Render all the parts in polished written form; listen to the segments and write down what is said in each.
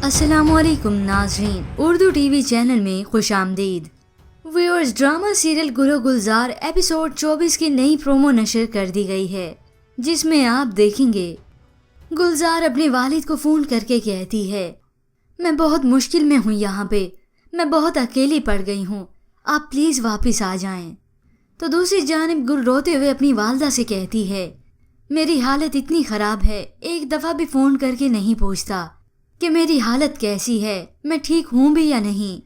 अस्सलाम वालेकुम नाज़रीन, उर्दू टीवी चैनल में खुश आमदीद। व्यूअर्स, ड्रामा सीरियल गुल गुलजार एपिसोड 24 की नई प्रोमो नशर कर दी गई है, जिसमें आप देखेंगे गुलजार अपने वालिद को फ़ोन करके कहती है, मैं बहुत मुश्किल में हूँ यहाँ पे, मैं बहुत अकेली पड़ गई हूँ, आप प्लीज़ वापस आ जाएं। तो दूसरी जानिब गुल रोते हुए अपनी वालदा से कहती है, मेरी हालत इतनी ख़राब है, एक दफ़ा भी फ़ोन करके नहीं पूछता कि मेरी हालत कैसी है, मैं ठीक हूँ भी या नहीं।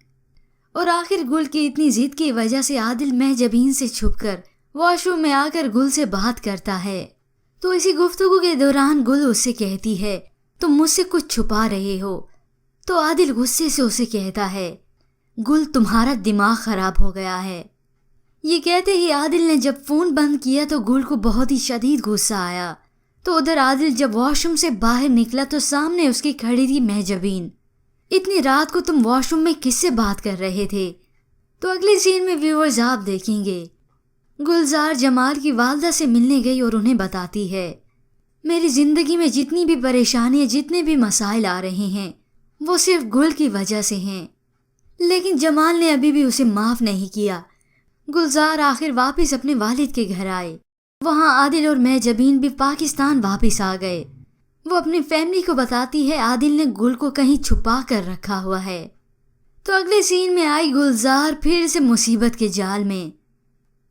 और आखिर गुल की इतनी जिद की वजह से आदिल महजबीन से छुपकर वॉशरूम में आकर गुल से बात करता है। तो इसी गुफ्तगू के दौरान गुल उससे कहती है, तुम मुझसे कुछ छुपा रहे हो। तो आदिल गुस्से से उसे कहता है, गुल तुम्हारा दिमाग खराब हो गया है। ये कहते ही आदिल ने जब फ़ोन बंद किया तो गुल को बहुत ही शदीद गुस्सा आया। तो उधर आदिल जब वॉशरूम से बाहर निकला तो सामने उसकी खड़ी थी महजबीन। इतनी रात को तुम वॉशरूम में किससे बात कर रहे थे? तो अगले सीन में व्यूअर्स आप देखेंगे गुलजार जमाल की वालदा से मिलने गई और उन्हें बताती है, मेरी ज़िंदगी में जितनी भी परेशानियाँ, जितने भी मसाइल आ रहे हैं, वो सिर्फ गुल की वजह से हैं। लेकिन जमाल ने अभी भी उसे माफ़ नहीं किया। गुलजार आखिर वापस अपने वालिद के घर आए। वहाँ आदिल और महजबीन भी पाकिस्तान वापस आ गए। वो अपनी फैमिली को बताती है आदिल ने गुल को कहीं छुपा कर रखा हुआ है। तो अगले सीन में आई गुलजार फिर से मुसीबत के जाल में,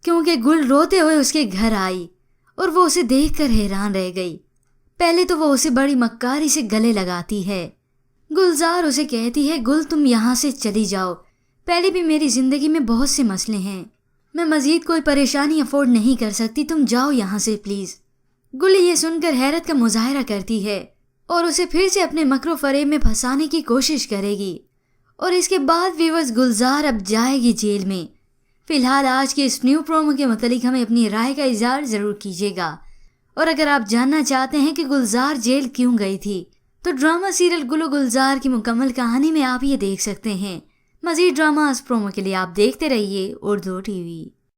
क्योंकि गुल रोते हुए उसके घर आई और वो उसे देखकर हैरान रह गई। पहले तो वो उसे बड़ी मक्कारी से गले लगाती है। गुलजार उसे कहती है, गुल तुम यहाँ से चली जाओ, पहले भी मेरी ज़िंदगी में बहुत से मसले हैं, मैं मज़ीद कोई परेशानी अफोर्ड नहीं कर सकती, तुम जाओ यहाँ से प्लीज़। गुल ये सुनकर हैरत का मुजाहरा करती है और उसे फिर से अपने मकरो फरेब में फंसाने की कोशिश करेगी। और इसके बाद व्यूअर्स, गुलजार अब जाएगी जेल में। फ़िलहाल आज के इस न्यू प्रोमो के मुतालिक हमें अपनी राय का इज़हार ज़रूर कीजिएगा। और अगर आप जानना चाहते हैं कि गुलजार जेल क्यों गई थी, तो ड्रामा सीरियल गुल गुलजार की मुकम्मल कहानी में आप ये देख सकते हैं। मज़ीद ड्रामा प्रोमो के लिए आप देखते रहिए उर्दू टीवी।